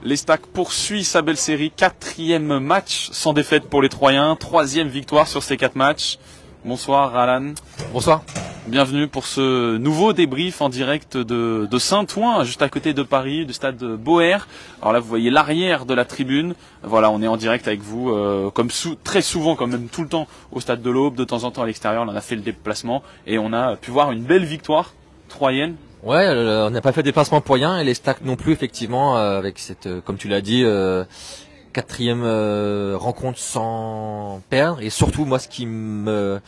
L'Estac poursuit sa belle série, 4e match sans défaite pour les Troyens, 3e victoire sur ces 4 matchs. Bonsoir Alan. Bonsoir. Bienvenue pour ce nouveau débrief en direct de Saint-Ouen, juste à côté de Paris, du stade Boer. Alors là, vous voyez l'arrière de la tribune. Voilà, on est en direct avec vous, comme très souvent, quand même tout le temps, au stade de l'Aube, de temps en temps à l'extérieur. On a fait le déplacement et on a pu voir une belle victoire troyenne. Ouais, on n'a pas fait de déplacement pour rien et les Stacks non plus, effectivement, avec cette, comme tu l'as dit, 4e rencontre sans perdre. Et surtout, moi, ce qui me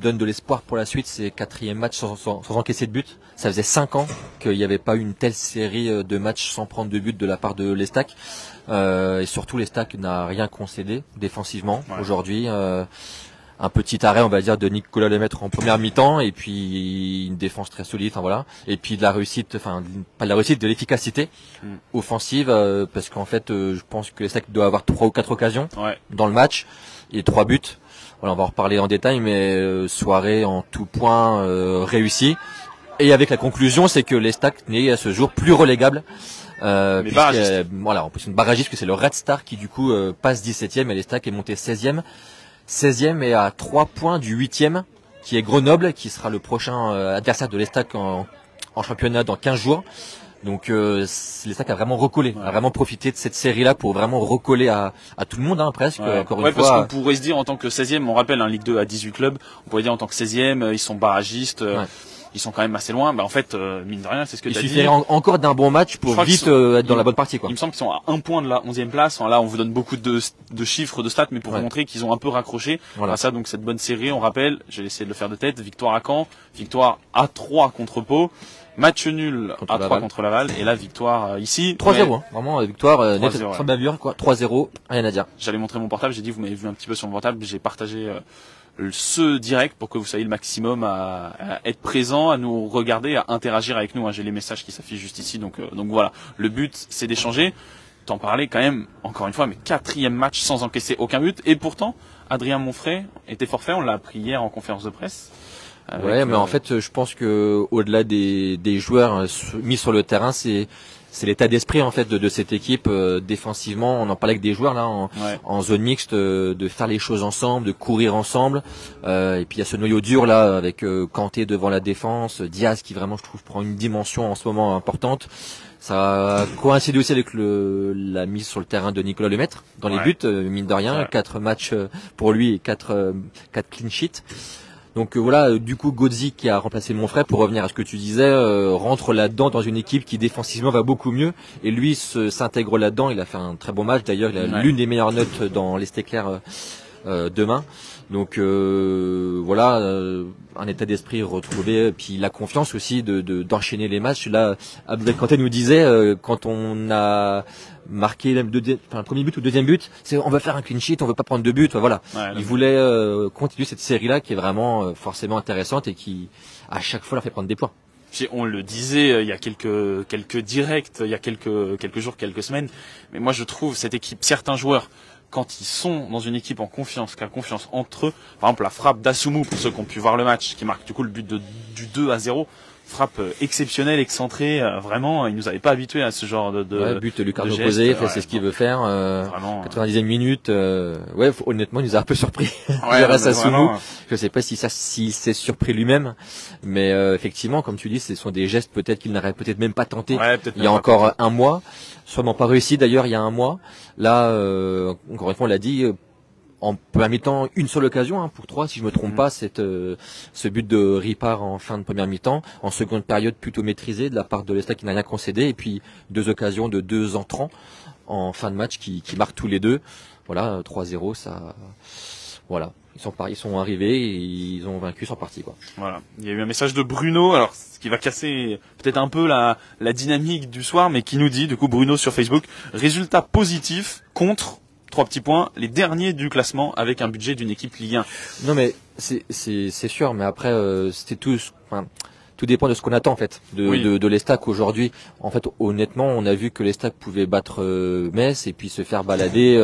donne de l'espoir pour la suite, c'est 4e match sans encaisser de but. Ça faisait 5 ans qu'il n'y avait pas une telle série de matchs sans prendre de but de la part de l'Estac. Et surtout, l'Estac n'a rien concédé défensivement aujourd'hui. Un petit arrêt, on va dire, de Nicolas Lemaitre en première mi-temps, et puis une défense très solide, enfin voilà, et puis de la réussite, enfin pas de la réussite, de l'efficacité offensive, parce qu'en fait, je pense que l'Estac doit avoir 3 ou 4 occasions dans le match et 3 buts. Voilà, on va en reparler en détail, mais soirée en tout point réussie, et avec la conclusion, c'est que l'Estac n'est à ce jour plus relégable. Voilà, en plus une barragiste, que c'est le Red Star qui du coup passe 17e et l'Estac est monté 16e et à 3 points du 8e qui est Grenoble, qui sera le prochain adversaire de l'Estac en championnat dans 15 jours. Donc l'Estac a vraiment recollé, a vraiment profité de cette série-là pour vraiment recoller à tout le monde, hein, presque. Encore une fois, parce qu'on pourrait se dire en tant que 16e, on rappelle, Ligue 2 à 18 clubs, on pourrait dire en tant que 16e, ils sont barragistes. Ils sont quand même assez loin. Bah en fait, mine de rien, c'est ce que tu as dit. Il suffirait encore d'un bon match pour vite être dans la bonne partie, quoi. Il me semble qu'ils sont à 1 point de la 11e place. Là, on vous donne beaucoup de chiffres, de stats, mais pour vous montrer qu'ils ont un peu raccroché. Voilà. Ça, donc cette bonne série, on rappelle, j'ai essayé de le faire de tête. Victoire à Caen, victoire à 3 contre Pau, match nul à 3 contre Laval, et la victoire ici. 3-0, hein. Vraiment victoire nette, sans bavure, quoi. 3-0, rien à dire. J'allais montrer mon portable. J'ai dit, vous m'avez vu un petit peu sur mon portable. J'ai partagé ce direct pour que vous soyez le maximum à être présent, à nous regarder, à interagir avec nous. J'ai les messages qui s'affichent juste ici, donc voilà. Le but, c'est d'échanger. T'en parlais quand même, encore une fois, mais 4e match sans encaisser aucun but. Et pourtant, Adrien Monfray était forfait. On l'a appris hier en conférence de presse. Mais en fait, je pense que au-delà des joueurs mis sur le terrain, c'est l'état d'esprit en fait de cette équipe défensivement. On en parlait avec des joueurs là en zone mixte, de faire les choses ensemble, de courir ensemble. Et puis il y a ce noyau dur là avec Kanté devant la défense, Diaz qui vraiment je trouve prend une dimension en ce moment importante. Ça a coïncidé aussi avec la mise sur le terrain de Nicolas Lemaitre dans les buts, mine de rien, 4 matchs pour lui et 4 clean sheets. Donc voilà, du coup Godzi qui a remplacé Monfray, pour revenir à ce que tu disais, rentre là-dedans dans une équipe qui défensivement va beaucoup mieux, et lui s'intègre là-dedans. Il a fait un très bon match, d'ailleurs il a l'une des meilleures notes dans l'Est éclair demain. Donc voilà, un état d'esprit retrouvé, puis la confiance aussi d'enchaîner les matchs. Là, Abdel Kanté nous disait quand on a marqué le premier but ou le deuxième but, c'est on va faire un clean sheet, on veut pas prendre de but. Voilà, il voulait continuer cette série-là qui est vraiment forcément intéressante et qui à chaque fois leur fait prendre des points. On le disait il y a quelques directs, il y a quelques jours, quelques semaines, mais moi je trouve cette équipe, certains joueurs, quand ils sont dans une équipe en confiance, qui a confiance entre eux, par exemple la frappe d'Assoumou, pour ceux qui ont pu voir le match, qui marque du coup le but du 2-0, frappe exceptionnelle, excentrée, vraiment, il nous avait pas habitués à ce genre de but Lucardo opposé, c'est ce qu'il veut faire, 90e minute, honnêtement, il nous a un peu surpris. Grâce à Assoumou. Je sais pas s'il s'est surpris lui-même, mais effectivement, comme tu dis, ce sont des gestes peut-être qu'il n'aurait peut-être même pas tenté il y a encore un mois, sûrement pas réussi d'ailleurs il y a un mois. Là, encore une fois, on l'a dit, en première mi-temps, une seule occasion pour 3, si je me trompe pas, ce but de Ripard en fin de première mi-temps. En seconde période, plutôt maîtrisé de la part de l'Estac qui n'a rien concédé, et puis 2 occasions de 2 entrants en fin de match qui marquent tous les deux. Voilà, 3-0, ça, voilà. Ils sont arrivés et ils ont vaincu, sont partis, quoi. Voilà. Il y a eu un message de Bruno, alors, ce qui va casser peut-être un peu la dynamique du soir, mais qui nous dit, du coup, Bruno sur Facebook, résultat positif contre 3 petits points, les derniers du classement avec un budget d'une équipe Ligue 1. Non mais c'est sûr, mais après c'était tous. tout dépend de ce qu'on attend en fait de l'Estac aujourd'hui. En fait, honnêtement, on a vu que l'Estac pouvait battre Metz et puis se faire balader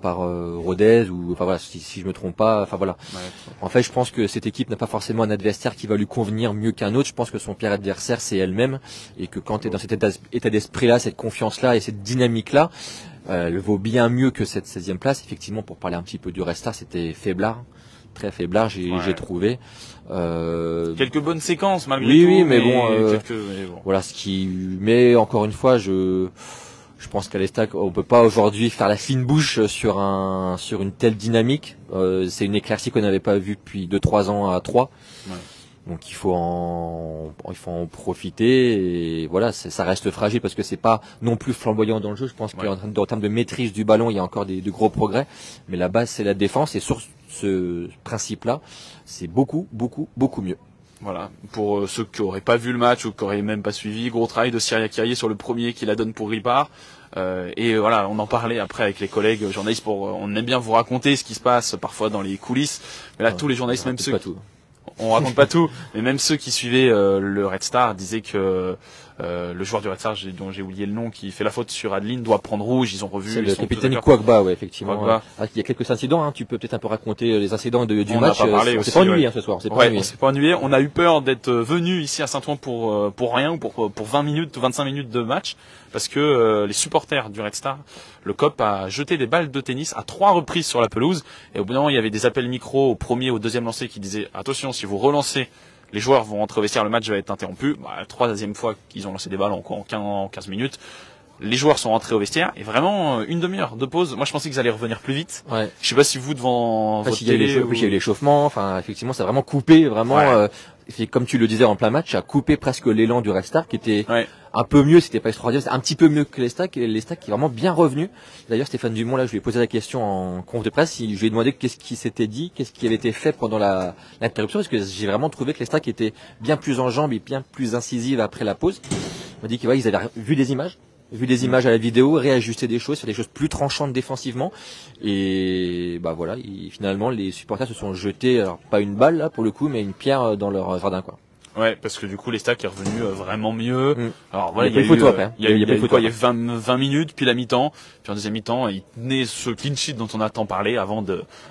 par Rodez ou enfin voilà, si je me trompe pas. Enfin voilà. Ouais. En fait, je pense que cette équipe n'a pas forcément un adversaire qui va lui convenir mieux qu'un autre. Je pense que son pire adversaire c'est elle-même et que quand tu es dans cet état d'esprit-là, cette confiance-là et cette dynamique-là, elle vaut bien mieux que cette 16e place. Effectivement, pour parler un petit peu du Restart, c'était faiblard. Très faiblard, j'ai trouvé. Quelques bonnes séquences malgré tout. Oui, mais bon, mais bon. Voilà ce qui. Mais encore une fois, je pense qu'à l'Estac, on peut pas aujourd'hui faire la fine bouche sur une telle dynamique. C'est une éclaircie qu'on n'avait pas vue depuis 2-3 ans à 3. Ouais. Donc il faut en profiter et voilà, ça reste fragile parce que c'est pas non plus flamboyant dans le jeu. Je pense qu'en termes de maîtrise du ballon, il y a encore de gros progrès. Mais la base, c'est la défense et sur ce principe-là, c'est beaucoup mieux. Voilà, pour ceux qui auraient pas vu le match ou qui auraient même pas suivi, gros travail de Syria Kyrie sur le premier qui la donne pour Ripard. Et voilà, on en parlait après avec les collègues journalistes on aime bien vous raconter ce qui se passe parfois dans les coulisses. Mais là, tous les journalistes, même ceux on raconte pas tout, mais même ceux qui suivaient le Red Star disaient que le joueur du Red Star, dont j'ai oublié le nom, qui fait la faute sur Adeline, doit prendre rouge. Ils ont revu. C'est le capitaine Kouagba, ouais, effectivement. Kouagba. Il y a quelques incidents. Hein. Tu peux peut-être un peu raconter les incidents du match. On s'est pas ennuyé ce soir. On s'est pas ennuyé. On a eu peur d'être venu ici à Saint-Ouen pour rien ou pour 20 minutes ou 25 minutes de match, parce que les supporters du Red Star, le COP a jeté des balles de tennis à 3 reprises sur la pelouse. Et au bout d'un moment, il y avait des appels micro au premier, au deuxième lancé qui disaient attention, si vous relancez, les joueurs vont rentrer au vestiaire, le match va être interrompu. La troisième fois qu'ils ont lancé des balles en 15 minutes, les joueurs sont rentrés au vestiaire et vraiment une demi-heure de pause. Moi, je pensais qu'ils allaient revenir plus vite. Ouais. Je sais pas si vous devant votre télé. Il y a eu l'échauffement. Enfin, effectivement, ça a vraiment coupé, vraiment. Ouais. Comme tu le disais en plein match, ça a coupé presque l'élan du Red Star qui était un peu mieux. C'était pas extraordinaire, c'était un petit peu mieux que l'Estac. Et l'Estac qui est vraiment bien revenu. D'ailleurs, Stéphane Dumont, là, je lui ai posé la question en conf de presse. Je lui ai demandé qu'est-ce qui s'était dit, qu'est-ce qui avait été fait pendant l'interruption, parce que j'ai vraiment trouvé que l'Estac était bien plus en jambes et bien plus incisive après la pause. Il m'a dit qu'ils avaient vu des images à la vidéo, réajuster des choses, faire des choses plus tranchantes défensivement. Et bah voilà, finalement les supporters se sont jetés, alors pas une balle là pour le coup, mais une pierre dans leur jardin quoi. Ouais, parce que du coup l'Estac est revenu vraiment mieux. Alors voilà, il y a eu 20 minutes, puis la mi-temps, puis en deuxième mi-temps, il tenait ce clean sheet dont on a tant parlé avant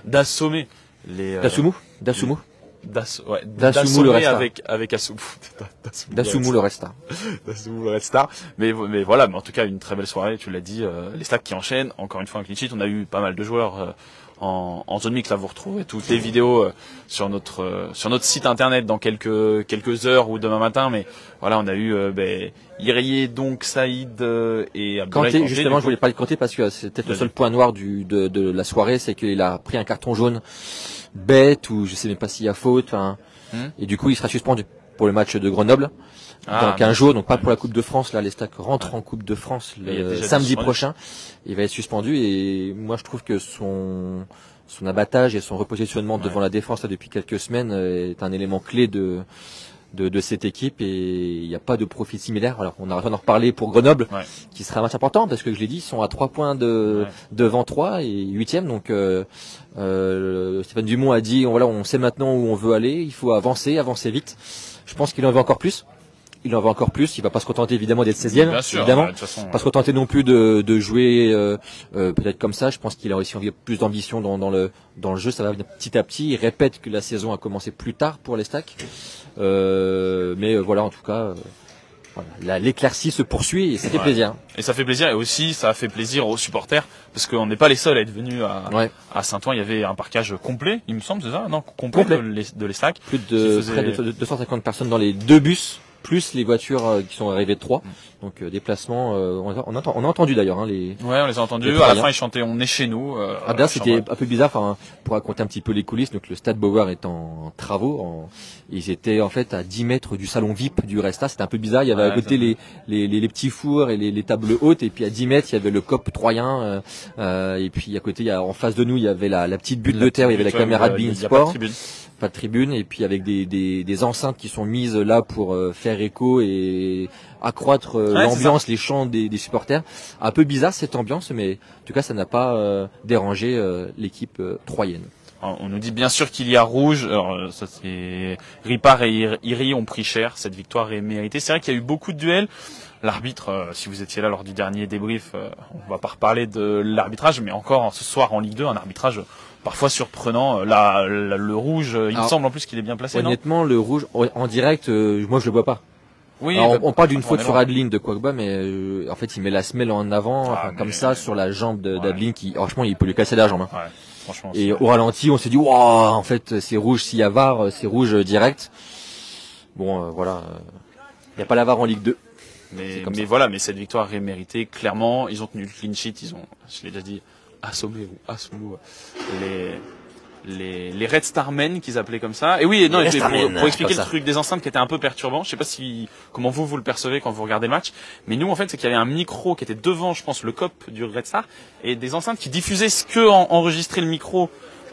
d'assommer les Dassoumou le Red Star avec Assoumou. Dassoumou le Red Star. Dassoumou le Red Star. Mais voilà, mais en tout cas une très belle soirée, tu l'as dit, l'Estac qui enchaîne, encore une fois un clean sheet, on a eu pas mal de joueurs en zone mixte, là vous retrouvez toutes les vidéos sur notre site internet dans quelques heures ou demain matin, mais voilà, on a eu Irié, donc Saïd et Kanté, justement, je voulais parler de Kanté parce que c'est peut-être le seul point noir de la soirée, c'est qu'il a pris un carton jaune bête ou je sais même pas s'il y a faute, et du coup il sera suspendu pour le match de Grenoble dans 15 jours, donc pas pour la Coupe de France. Là l'Estac rentre en Coupe de France le samedi prochain, il va être suspendu et moi je trouve que son abattage et son repositionnement devant la défense là, depuis quelques semaines est un élément clé de cette équipe et il n'y a pas de profil similaire. Alors on aura d'en reparler pour Grenoble qui sera un match important parce que je l'ai dit, ils sont à 3 points devant 3 et 8e, donc Stéphane Dumont a dit on sait maintenant où on veut aller, il faut avancer vite. Je pense qu'il en veut encore plus. Il va pas se contenter évidemment d'être 16e, bien sûr, évidemment. De toute façon, pas se contenter non plus de jouer peut-être comme ça. Je pense qu'il a aussi envie de plus d'ambition dans le jeu, ça va venir petit à petit. Il répète que la saison a commencé plus tard pour l'Estac. Mais voilà, en tout cas, l'éclaircie se poursuit et ça fait plaisir. Et ça fait plaisir et aussi ça a fait plaisir aux supporters parce qu'on n'est pas les seuls à être venus à Saint-Ouen. Il y avait un parquage complet, il me semble, c'est ça, non, complet. de l'Estac. Plus de près de 250 personnes dans les 2 bus. Plus les voitures qui sont arrivées de 3. Donc déplacement, on a entendu d'ailleurs les. Ouais, on les a entendus. À la fin, ils chantaient "On est chez nous". D'ailleurs, c'était un peu bizarre. Enfin, pour raconter un petit peu les coulisses, donc le Stade Beauvoir est en travaux. Ils étaient en fait à 10 mètres du salon VIP du Resta. C'était un peu bizarre. Il y avait à côté les petits fours et les tables hautes, et puis à 10 mètres, il y avait le COP troyen. Et puis à côté, en face de nous, il y avait la petite butte de terre. Où il y avait la caméra de Bein Sport. Pas de tribune, et puis avec des enceintes qui sont mises là pour faire écho et accroître l'ambiance, les chants des supporters. Un peu bizarre cette ambiance, mais en tout cas ça n'a pas dérangé l'équipe troyenne. On nous dit bien sûr qu'il y a rouge. Alors ça c'est Ripard et Iri ont pris cher. Cette victoire est méritée. C'est vrai qu'il y a eu beaucoup de duels. L'arbitre, si vous étiez là lors du dernier débrief, on va pas reparler de l'arbitrage, mais encore ce soir en Ligue 2, un arbitrage parfois surprenant. Le rouge, il me semble en plus qu'il est bien placé. Honnêtement, le rouge en direct, moi je le vois pas. Oui. Alors, on parle d'une faute sur Adeline de Quagba, mais en fait il met la semelle en avant, comme ça sur la jambe d'Adeline qui, franchement, il peut lui casser la jambe. Hein. Ouais, franchement. Et au ralenti, on s'est dit, waouh, en fait c'est rouge. S'il y a VAR, c'est rouge direct. Bon, voilà, il y a pas la VAR en Ligue 2. Mais voilà, mais cette victoire est méritée, clairement. Ils ont tenu le clean sheet, ils ont, je l'ai déjà dit, assommé les Red Star Men qu'ils appelaient comme ça. Et oui, non, pour expliquer le truc des enceintes qui était un peu perturbant, je sais pas comment vous le percevez quand vous regardez le match, mais nous en fait c'est qu'il y avait un micro qui était devant, je pense, le cop du Red Star, et des enceintes qui diffusaient ce que enregistrait le micro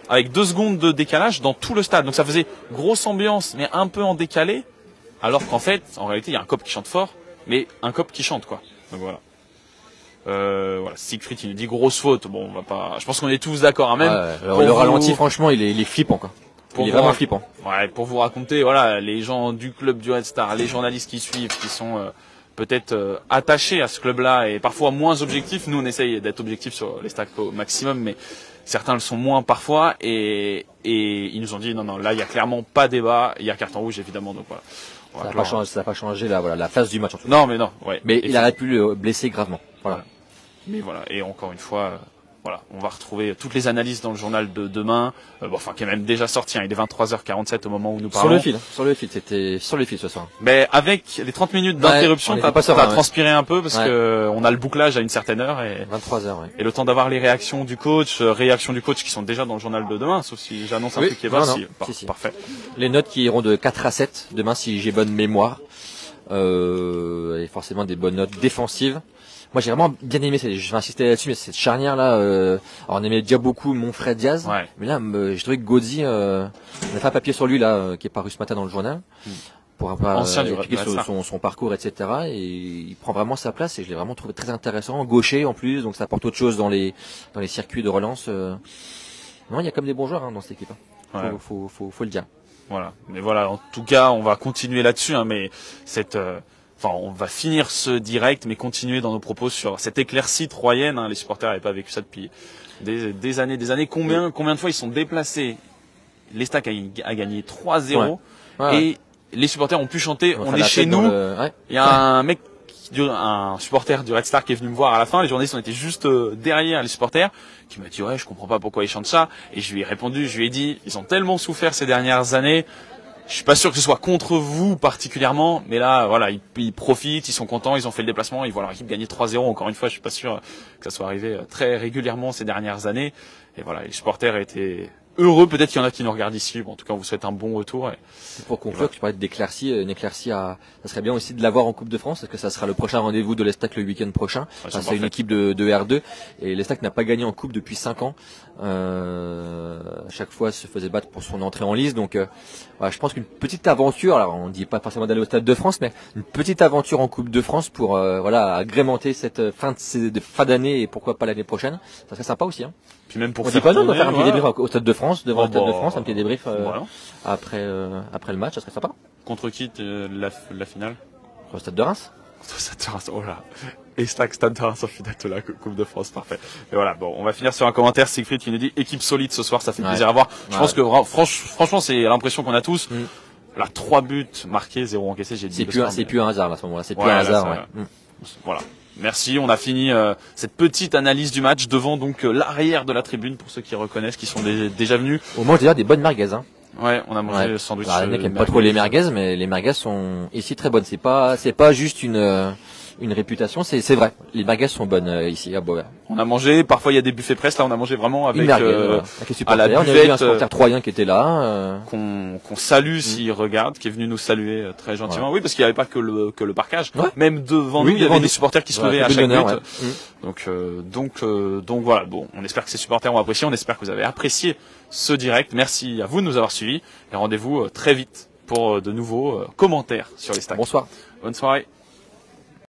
avec 2 secondes de décalage dans tout le stade. Donc ça faisait grosse ambiance, mais un peu en décalé, alors qu'en fait, en réalité, il y a un cop qui chante fort, mais un cop qui chante, quoi. Donc voilà. Voilà, Siegfried il nous dit grosse faute. Bon, on va pas. Je pense qu'on est tous d'accord, hein, même. Le ralenti, franchement, il est flippant, quoi. Il est vraiment flippant. Ouais, pour vous raconter, voilà, les gens du club du Red Star, les journalistes qui suivent, qui sont peut-être attachés à ce club-là et parfois moins objectifs. Nous, on essaye d'être objectifs sur les stacks au maximum, mais certains le sont moins parfois. Et ils nous ont dit non, là, il y a clairement pas débat. Il y a carton rouge, évidemment. Donc voilà. Ça n'a pas changé la phase du match en tout cas. Non, mais non, ouais. Mais il aurait pu le blesser gravement. Voilà. Mais voilà, et encore une fois, voilà, on va retrouver toutes les analyses dans le journal de demain, qui est même déjà sorti, hein, il est 23h47 au moment où nous parlons. Sur le fil, c'était sur le fil ce soir. Mais avec les 30 minutes d'interruption, ça va transpirer un peu parce que on a le bouclage à une certaine heure et 23h, et le temps d'avoir les réactions du coach, qui sont déjà dans le journal de demain, sauf si j'annonce un truc qui est bas, si. Parfait. Les notes qui iront de 4 à 7 demain si j'ai bonne mémoire. Et forcément des bonnes notes défensives. Moi j'ai vraiment bien aimé, je vais insister là-dessus, mais cette charnière là, alors on aimait déjà beaucoup Monfray Diaz, mais là j'ai trouvé que Godzi, on a fait un papier sur lui là, qui est paru ce matin dans le journal, pour un peu expliquer son parcours, etc. Et il prend vraiment sa place et je l'ai vraiment trouvé très intéressant, gaucher en plus, donc ça apporte autre chose dans les circuits de relance. Non, il y a comme des bons joueurs dans cette équipe. Faut le dire. Voilà, mais voilà, en tout cas, on va continuer là-dessus, hein, mais on va finir ce direct, mais continuer dans nos propos sur cette éclaircie troyenne. Hein, les supporters n'avaient pas vécu ça depuis des années. Combien de fois ils sont déplacés? L'Estac a gagné 3-0 et les supporters ont pu chanter. On est chez nous. Il y a un supporter du Red Star qui est venu me voir à la fin. Les journalistes ont été juste derrière les supporters, qui m'a dit je comprends pas pourquoi ils chantent ça. Et je lui ai répondu, je lui ai dit ils ont tellement souffert ces dernières années. Je suis pas sûr que ce soit contre vous particulièrement, mais là, voilà, ils profitent, ils sont contents, ils ont fait le déplacement, ils voient leur équipe gagner 3-0. Encore une fois, je suis pas sûr que ça soit arrivé très régulièrement ces dernières années. Et voilà, les supporters étaient heureux. Peut-être qu'il y en a qui nous regardent ici. Bon, en tout cas, on vous souhaite un bon retour. Pour conclure, tu parlais d'éclaircie, une éclaircie ça serait bien aussi de l'avoir en Coupe de France, parce que ça sera le prochain rendez-vous de l'Estac le week-end prochain. C'est une équipe de R2 et l'Estac n'a pas gagné en Coupe depuis 5 ans. À chaque fois se faisait battre pour son entrée en lice, donc je pense qu'une petite aventure, alors on dit pas forcément d'aller au Stade de France, mais une petite aventure en Coupe de France pour agrémenter cette fin d'année et pourquoi pas l'année prochaine, ça serait sympa aussi. Hein. Puis même pour on dit pas non, on va faire un petit débrief au Stade de France, devant le Stade de France, un petit débrief après le match, ça serait sympa. Contre qui la finale? Au Stade de Reims. Stade de Reims, oh là. Estac, Stade de Reims en finale de la Coupe de France, parfait. Et voilà, bon, on va finir sur un commentaire. Siegfried qui nous dit équipe solide ce soir, ça fait plaisir à voir. Je pense que franchement, c'est l'impression qu'on a tous. Là, 3 buts marqués, 0 encaissés, j'ai dit. C'est plus un hasard à ce moment-là, c'est plus un hasard. Voilà. Merci, on a fini cette petite analyse du match devant donc l'arrière de la tribune pour ceux qui reconnaissent, qui sont déjà venus. Au moins déjà des bonnes merguez. Hein. Ouais, on a mangé le sandwich. Il y en a qui aiment pas trop les merguez, mais les merguez sont ici très bonnes. C'est pas juste une réputation, c'est vrai. Les merguez sont bonnes ici à Beauvais. On a mangé, parfois il y a des buffets presse, là on a mangé vraiment avec à la buvette. On a vu un supporter troyen qui était là, qu'on salue s'il regarde, qui est venu nous saluer très gentiment. Oui, parce qu'il n'y avait pas que le parquage, même devant nous il y avait des supporters qui se levaient à chaque but. Donc voilà, bon, on espère que ces supporters ont apprécié, on espère que vous avez apprécié ce direct. Merci à vous de nous avoir suivis et rendez-vous très vite pour de nouveaux commentaires sur les stacks. Bonsoir. Bonne soirée.